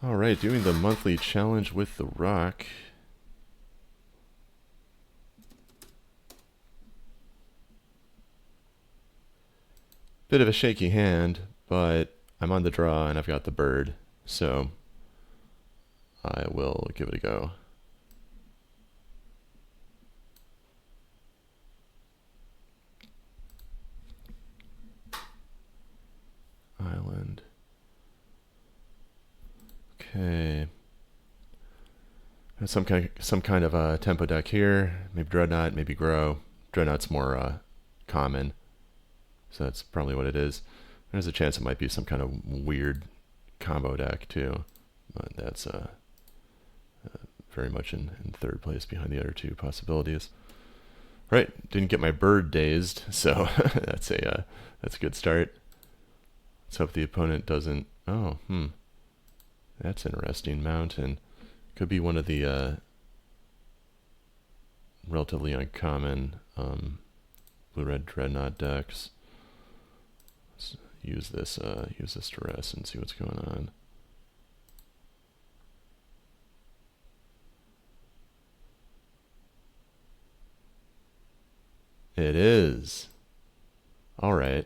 Alright, doing the monthly challenge with the rock. Bit of a shaky hand, but I'm on the draw and I've got the bird, so I will give it a go. Island. Okay. Some kind of a tempo deck here. Maybe Dreadnought, maybe Grow. Dreadnought's more common, so that's probably what it is. There's a chance it might be some kind of weird combo deck too, but that's very much in third place behind the other two possibilities. Right, didn't get my bird dazed, so that's a good start. Let's hope the opponent doesn't. Oh, that's interesting. Mountain could be one of the relatively uncommon blue-red Dreadnought decks. Let's use this duress and see what's going on. It is. All right.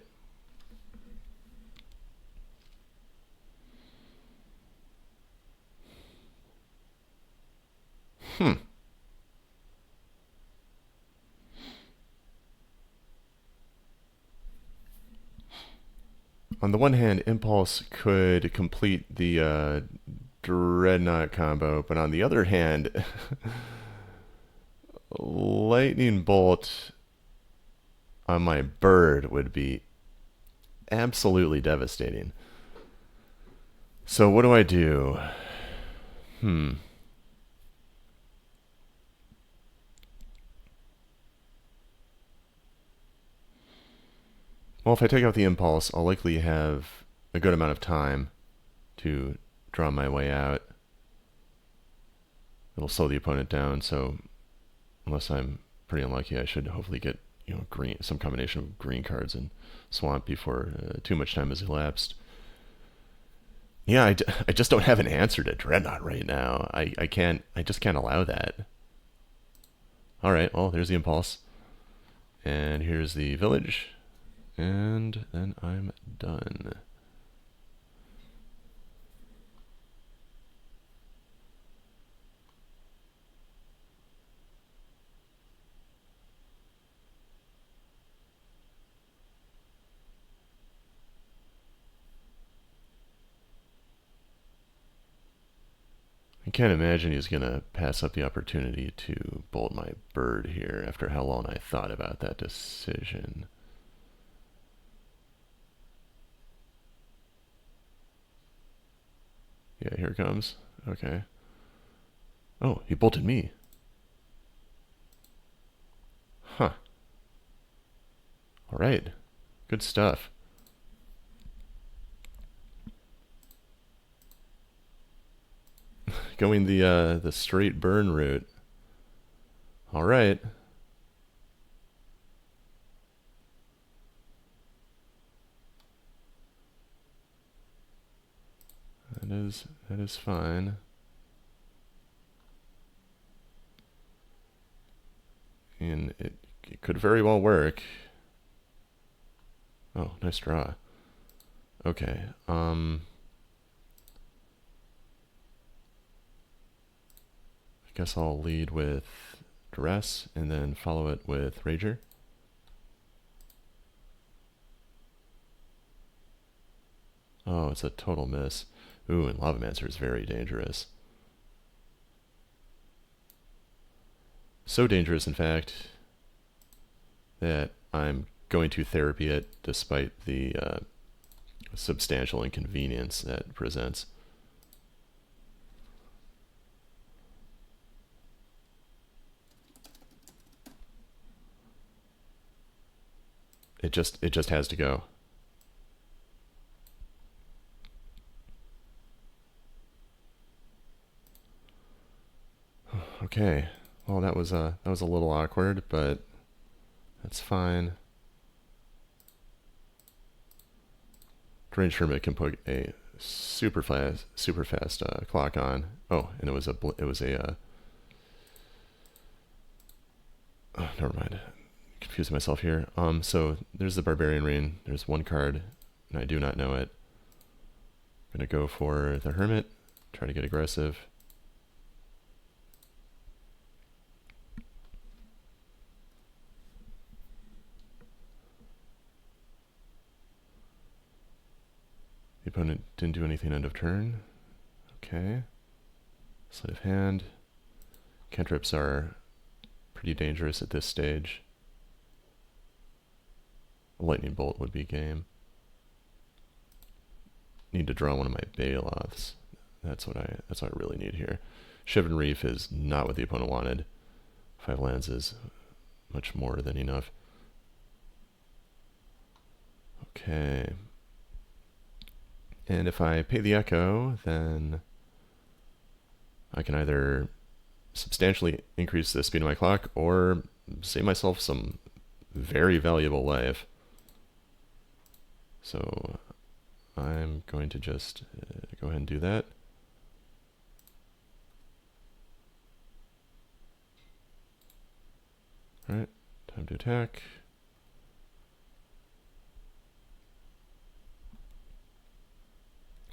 On the one hand, Impulse could complete the Dreadnought combo, but on the other hand, Lightning Bolt on my bird would be absolutely devastating. So what do I do? Well, if I take out the Impulse, I'll likely have a good amount of time to draw my way out. It'll slow the opponent down, so unless I'm pretty unlucky, I should hopefully get green, some combination of green cards and swamp before too much time has elapsed. Yeah, I just don't have an answer to Dreadnought right now. I just can't allow that. Alright, well, there's the Impulse. And here's the village. And then I'm done. I can't imagine he's going to pass up the opportunity to bolt my bird here after how long I thought about that decision. Yeah, here it comes. Okay. Oh, he bolted me. Huh. Alright. Good stuff. Going the straight burn route. Alright. That is fine. And it could very well work. Oh, nice draw. Okay. I guess I'll lead with Duress and then follow it with Rager. Oh, it's a total miss. Ooh, and Lavamancer is very dangerous. So dangerous, in fact, that I'm going to therapy it despite the substantial inconvenience that presents. It just has to go. Okay. Well, that was a little awkward, but that's fine. Drained Hermit can put a super fast clock on. Oh, and it was a oh, never mind. Confusing myself here. So there's the Barbarian Ring. There's one card, and I do not know it. I'm gonna go for the Hermit. Try to get aggressive. The opponent didn't do anything end of turn. Okay. Sleight of hand. Cantrips are pretty dangerous at this stage. A lightning bolt would be game. Need to draw one of my Bailoffs. That's what I really need here. Shivan Reef is not what the opponent wanted. 5 lands is much more than enough. Okay. And if I pay the Echo, then I can either substantially increase the speed of my clock or save myself some very valuable life. So I'm going to just go ahead and do that. Alright, time to attack.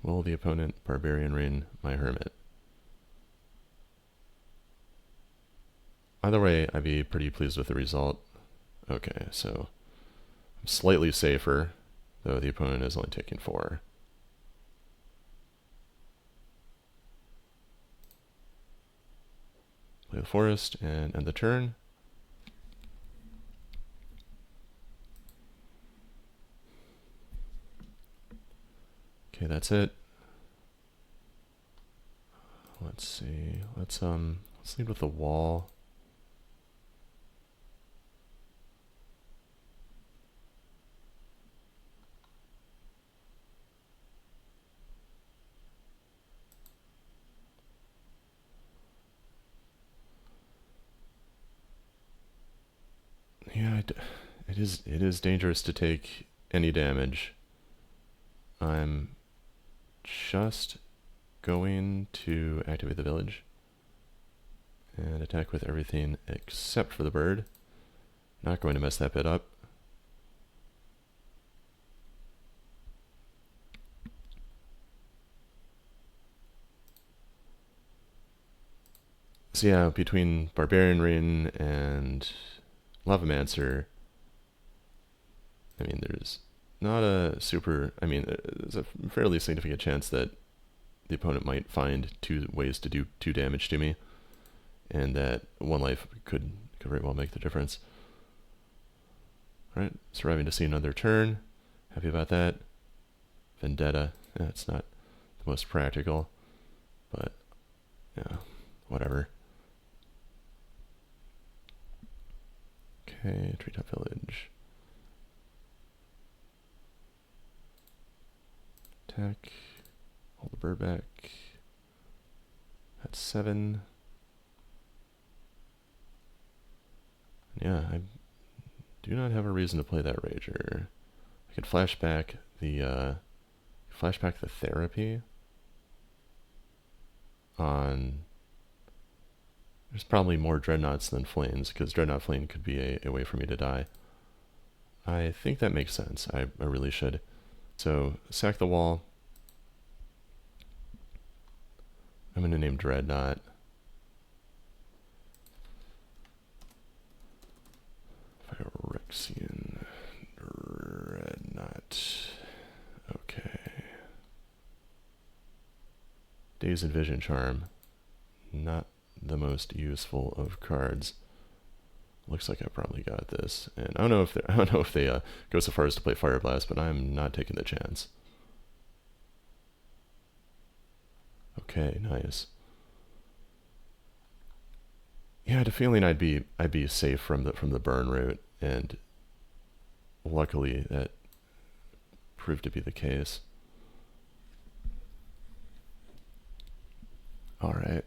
Will the opponent Barbarian Ring my Hermit? Either way, I'd be pretty pleased with the result. Okay, so I'm slightly safer, though the opponent is only taking 4. Play the Forest and end the turn. Okay, that's it. Let's see. Let's lead with the wall. Yeah, it is dangerous to take any damage. I'm just going to activate the village and attack with everything except for the bird. Not going to mess that bit up. So yeah, between Barbarian Ring and Lavamancer, I mean, there's not a super... I mean, there's a fairly significant chance that the opponent might find 2 ways to do 2 damage to me, and that 1 life could very well make the difference. Alright, surviving to see another turn. Happy about that. Vendetta. It's not the most practical, but yeah, whatever. Okay, Treetop Village. Attack. Hold the bird back. That's 7. Yeah, I do not have a reason to play that Rager. I could flashback the therapy on... There's probably more Dreadnoughts than Flames, because Dreadnought Flame could be a way for me to die. I think that makes sense. I really should. So, sack the wall. I'm going to name Dreadnought. Phyrexian Dreadnought. Okay. Dazed Vision Charm. Not the most useful of cards. Looks like I probably got this. And I don't know if they go so far as to play Fire Blast, but I'm not taking the chance. Okay, nice. Yeah, I had a feeling I'd be safe from the burn route, and luckily that proved to be the case. All right.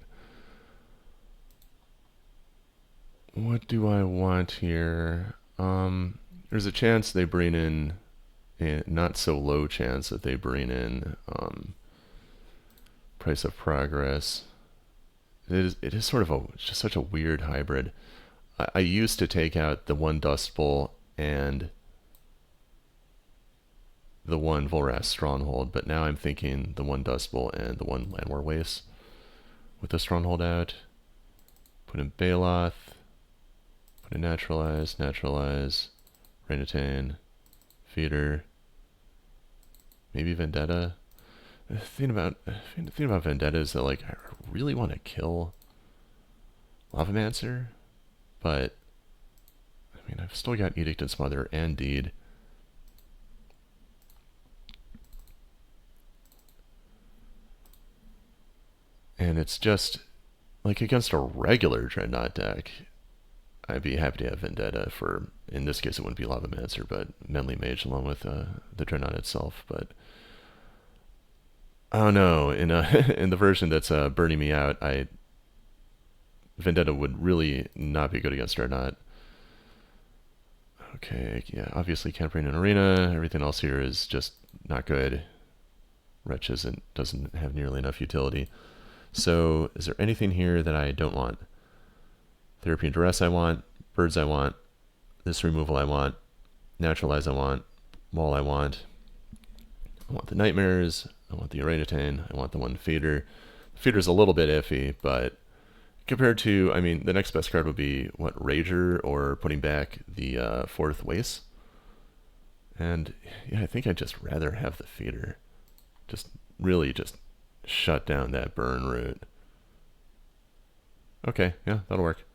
What do I want here? There's a chance they bring in, a not so low chance that they bring in Price of Progress. It is sort of just such a weird hybrid. I used to take out the one Dust Bowl and the one Volrath Stronghold, but now I'm thinking the one Dust Bowl and the one Landwar Waste with the Stronghold out. Put in Baloth. Put in Naturalize, Rain-Attain, Feeder, maybe Vendetta. The thing about Vendetta is that, like, I really want to kill Lavamancer, but I mean, I've still got Edict and Smother and Deed. And it's just, like, against a regular Dreadnought deck, I'd be happy to have Vendetta for, in this case it wouldn't be Lavamancer, but Menly Mage along with the Dreadnought itself. But oh no, in in the version that's burning me out, Vendetta would really not be good against Dreadnought. Okay, yeah, obviously can't bring an Arena. Everything else here is just not good. Wretch doesn't have nearly enough utility. So is there anything here that I don't want? Therapy and Duress I want, Birds I want, this removal I want, Naturalize I want, Maul I want the Nightmares, I want the Orangutan, I want the one Feeder. The Feeder's a little bit iffy, but compared to, I mean, the next best card would be, what, Rager, or putting back the fourth Waste? And yeah, I think I'd just rather have the Feeder. Just really just shut down that burn route. Okay, yeah, that'll work.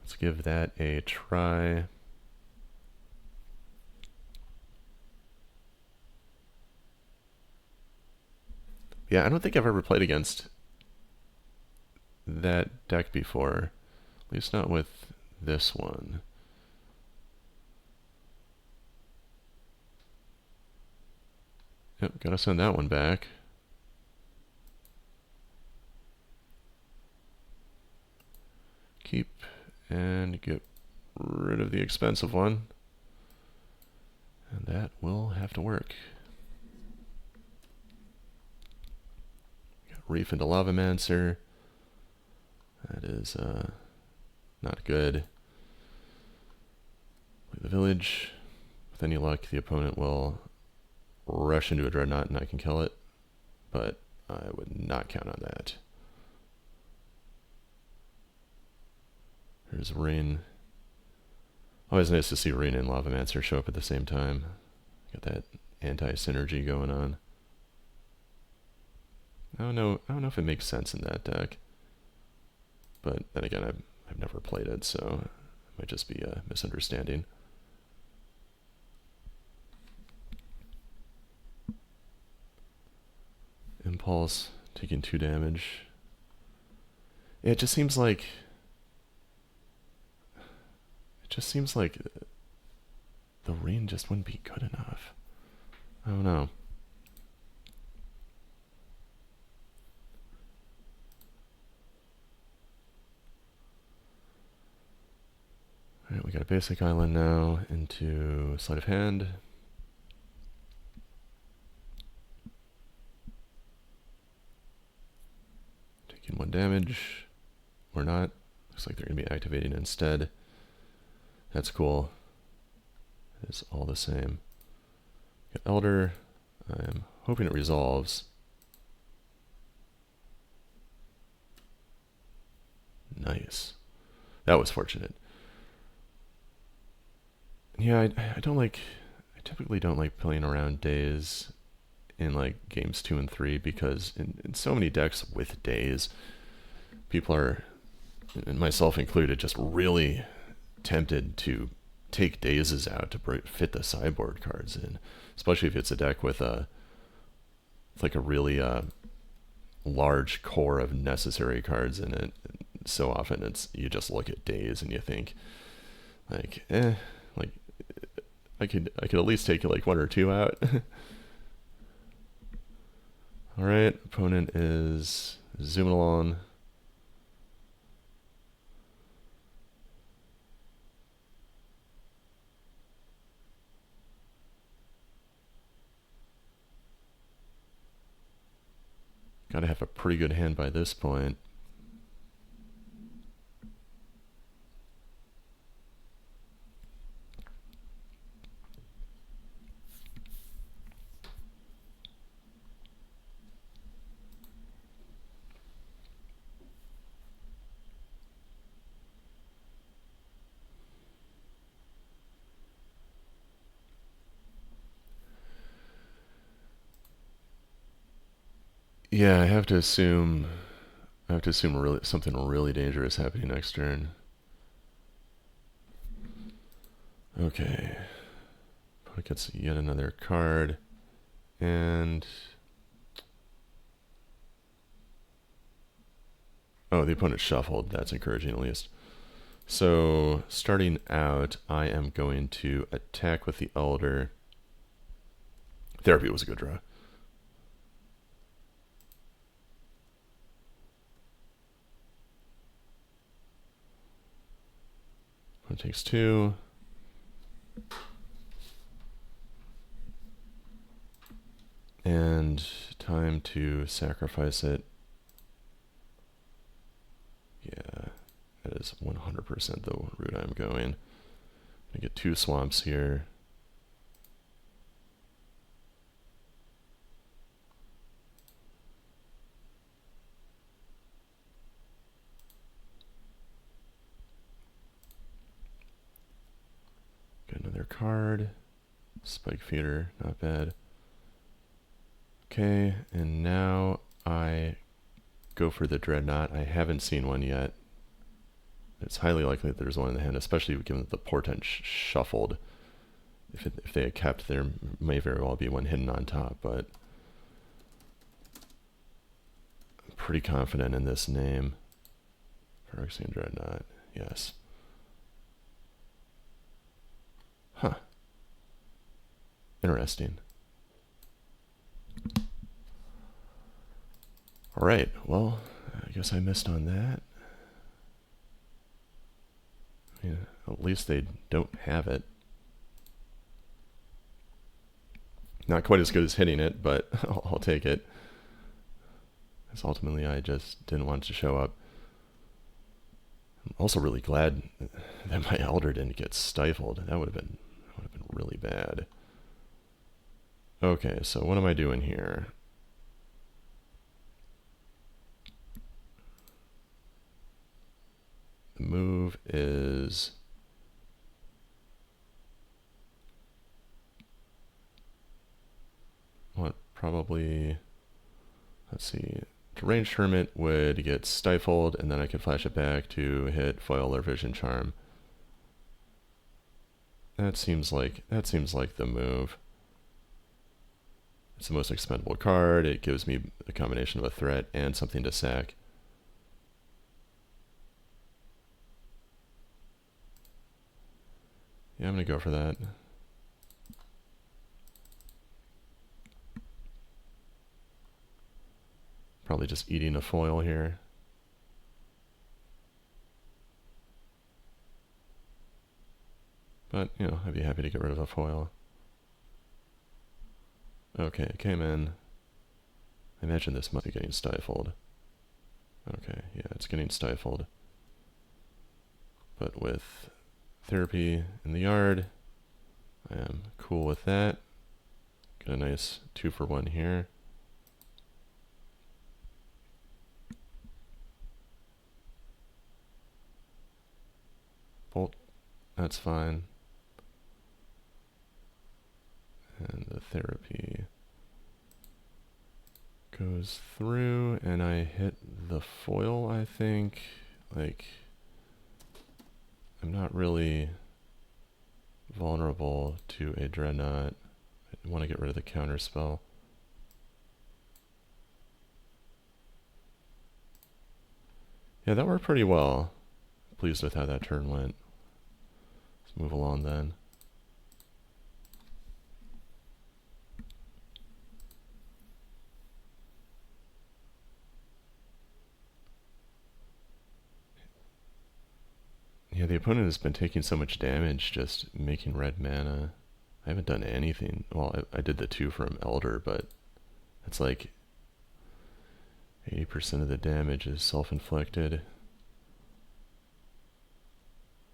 Let's give that a try. Yeah, I don't think I've ever played against that deck before. At least not with this one. Yep, gotta send that one back. Keep and get rid of the expensive one. And that will have to work. Got Reef into Lavamancer. That is not good. Play the Village. With any luck, the opponent will rush into a Dreadnought and I can kill it. But I would not count on that. There's Rain. Always nice to see Rain and Lavamancer show up at the same time. Got that anti-synergy going on. I don't know if it makes sense in that deck. But then again, I've never played it, so it might just be a misunderstanding. Impulse, taking 2 damage. Yeah, it just seems like the Rain just wouldn't be good enough. I don't know. Alright, we got a basic island now into Sleight of Hand. Taking 1 damage. Or not. Looks like they're going to be activating instead. That's cool. It's all the same. Got Elder. I'm hoping it resolves. Nice. That was fortunate. Yeah, I typically don't like playing around days in like games 2 and 3 because in so many decks with days, people are, and myself included, just really tempted to take dazes out to fit the sideboard cards in, especially if it's a deck with a really large core of necessary cards in it. So often you just look at days and you think like, like I could at least take like 1 or 2 out. All right, opponent is zooming along. Gotta have a pretty good hand by this point. Yeah, I have to assume really something really dangerous happening next turn. Okay. Opponent gets yet another card. And oh, the opponent shuffled. That's encouraging at least. So starting out, I am going to attack with the Elder. Therapy was a good draw. Opponent takes 2. And time to sacrifice it. Yeah, that is 100% the route I'm going. I get 2 swamps here. Get another card. Spike Feeder, not bad. Okay, and now I go for the Dreadnought. I haven't seen one yet. It's highly likely that there's one in the hand, especially given that the Portent shuffled. If they had kept, there may very well be one hidden on top, but I'm pretty confident in this name. Phyrexian Dreadnought, yes. Huh. Interesting. Alright, well, I guess I missed on that. Yeah, at least they don't have it. Not quite as good as hitting it, but I'll take it. Because ultimately I just didn't want it to show up. I'm also really glad that my Elder didn't get stifled. That would have been really bad. Okay, so what am I doing here? The move is what? Probably, let's see. Ranged Hermit would get stifled, and then I could flash it back to hit foil or vision charm. That seems like the move. It's the most expendable card. It gives me a combination of a threat and something to sack. Yeah, I'm gonna go for that. Probably just eating a foil here. But, you know, I'd be happy to get rid of a foil. Okay, it came in. I imagine this must be getting stifled. Okay, yeah, it's getting stifled. But with therapy in the yard, I am cool with that. Get a nice 2-for-1 here. Bolt, that's fine. And the therapy goes through, and I hit the foil, I think. Like, I'm not really vulnerable to a Dreadnought. I want to get rid of the counter spell. Yeah, that worked pretty well. Pleased with how that turn went. Let's move along then. Yeah, the opponent has been taking so much damage just making red mana. I haven't done anything. Well, I did the 2 from Elder, but it's like 80% of the damage is self-inflicted.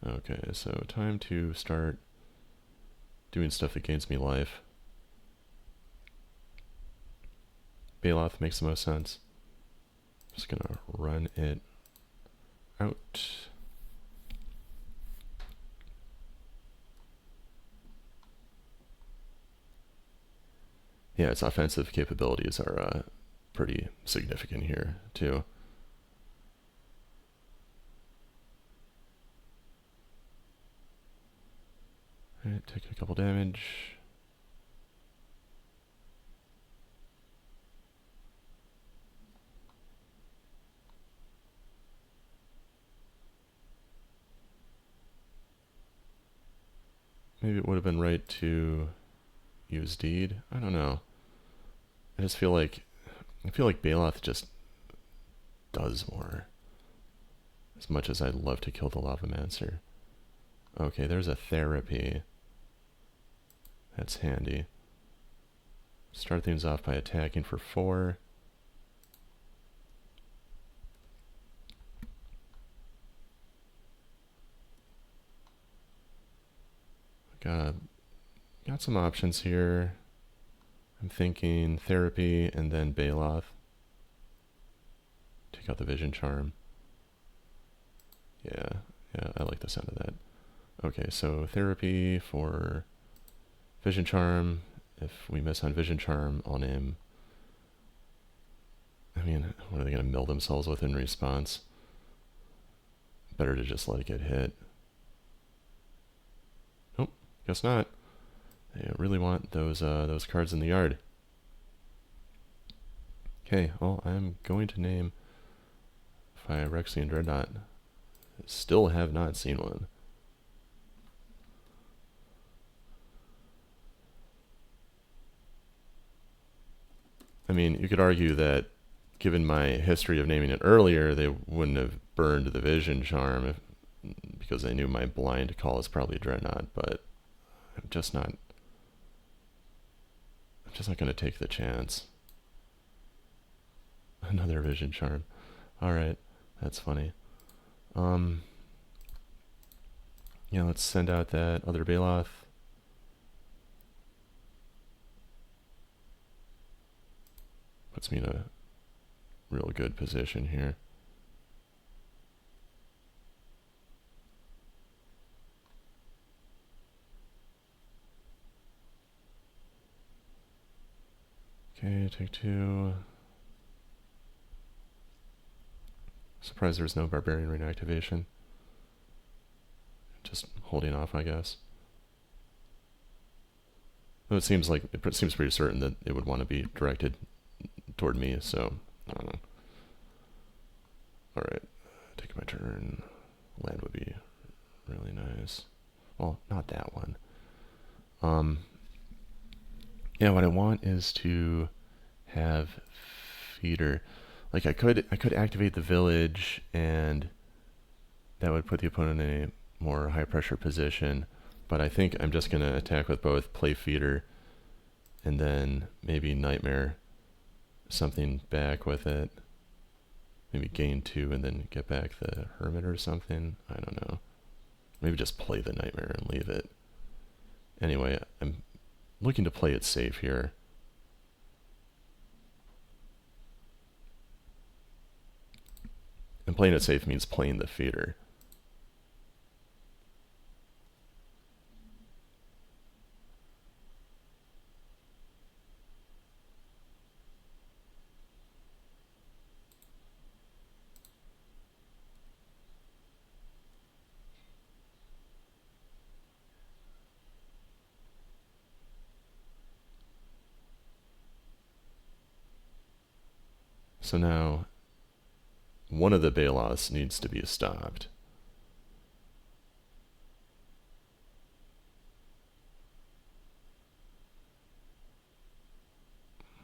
Okay, so time to start doing stuff that gains me life. Bailoff makes the most sense. Just gonna run it out. Yeah, its offensive capabilities are pretty significant here, too. Alright, taking a couple damage. Maybe it would have been right to use Deed. I don't know. I feel like Bailoff just does more. As much as I'd love to kill the Lavamancer. Okay, there's a therapy. That's handy. Start things off by attacking for 4. Got some options here. I'm thinking therapy and then Bailoff. Take out the vision charm. Yeah, I like the sound of that. Okay, so therapy for vision charm. If we miss on vision charm, I'll name... I mean, what are they going to mill themselves with in response? Better to just let it get hit. Nope, guess not. They really want those cards in the yard. Okay, well, I'm going to name Phyrexian Dreadnought. Still have not seen one. I mean, you could argue that given my history of naming it earlier, they wouldn't have burned the vision charm because they knew my blind call is probably Dreadnought, but I'm just not going to take the chance. Another vision charm. Alright, that's funny. Yeah, let's send out that other Bailoff. Puts me in a real good position here. Okay, take 2. Surprised there's no Barbarian Ring activation. Just holding off, I guess. Though it seems pretty certain that it would want to be directed toward me, so I don't know. Alright, take my turn. Land would be really nice. Well, not that one. Yeah, what I want is to have feeder. Like I could activate the village, and that would put the opponent in a more high pressure position. But I think I'm just gonna attack with both, play feeder, and then maybe nightmare something back with it. Maybe gain 2 and then get back the hermit or something. I don't know. Maybe just play the nightmare and leave it. Anyway, I'm looking to play it safe here. And playing it safe means playing the feeder. So now, one of the Bailoffs needs to be stopped.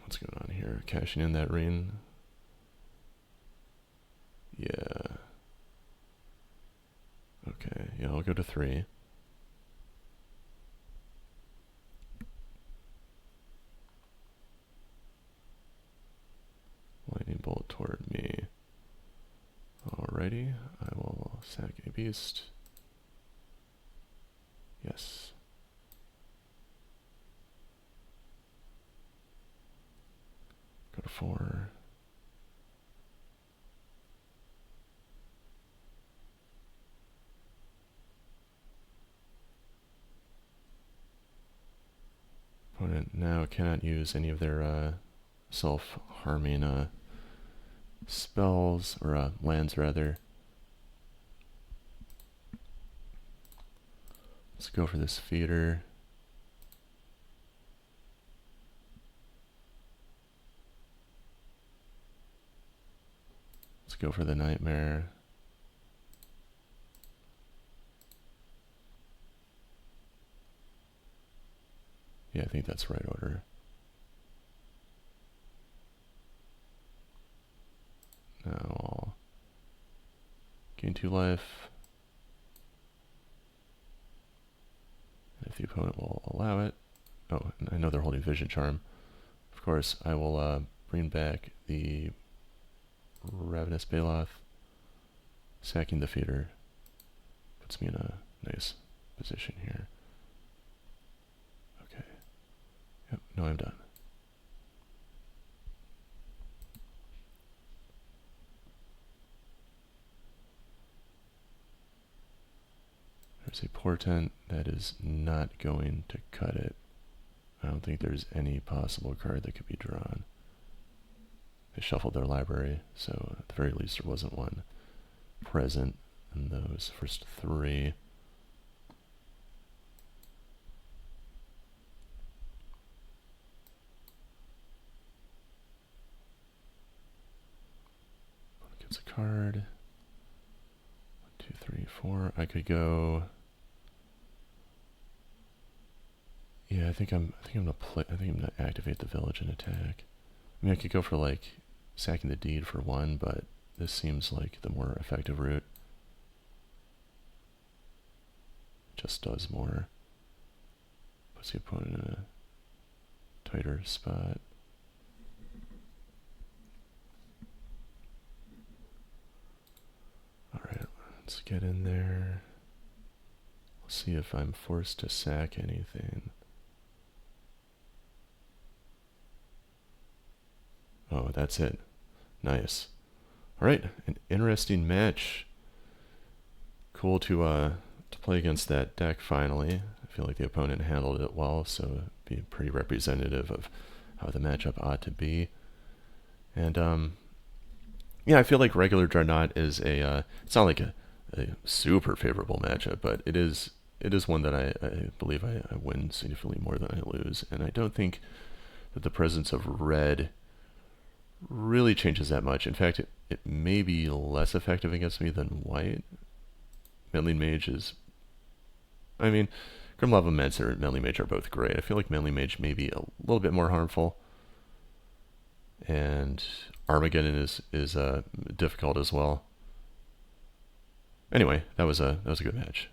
What's going on here? Cashing in that ring? Yeah. Okay, yeah, I'll go to 3. Lightning bolt toward me. Alrighty, I will sack a beast. Yes. Go to 4. Opponent now cannot use any of their self-harming spells, or lands rather. Let's go for this feeder. Let's go for the nightmare. Yeah, I think that's right order. Now I'll gain 2 life. And if the opponent will allow it. Oh, I know they're holding Vision Charm. Of course, I will bring back the Ravenous Baloth. Sacking the feeder puts me in a nice position here. Okay. Yep, no, I'm done. There's a Portent that is not going to cut it. I don't think there's any possible card that could be drawn. They shuffled their library, so at the very least there wasn't one present in those first 3. Gets a card. 1, 2, 3, 4. I could go. Yeah, I think I'm gonna activate the village and attack. I mean, I could go for like sacking the deed for 1, but this seems like the more effective route. Just does more. Puts the opponent in a tighter spot. Alright, let's get in there. Let's see if I'm forced to sack anything. Oh, that's it. Nice. Alright, an interesting match. Cool to play against that deck finally. I feel like the opponent handled it well, so it'd be pretty representative of how the matchup ought to be. And yeah, I feel like regular Dreadnought is it's not like a super favorable matchup, but it is one that I believe I win significantly more than I lose. And I don't think that the presence of red really changes that much. In fact, it may be less effective against me than white. Meddling Mage is... I mean, Grimlava Mence or Meddling Mage are both great. I feel like Meddling Mage may be a little bit more harmful. And Armageddon is difficult as well. Anyway, that was a good match.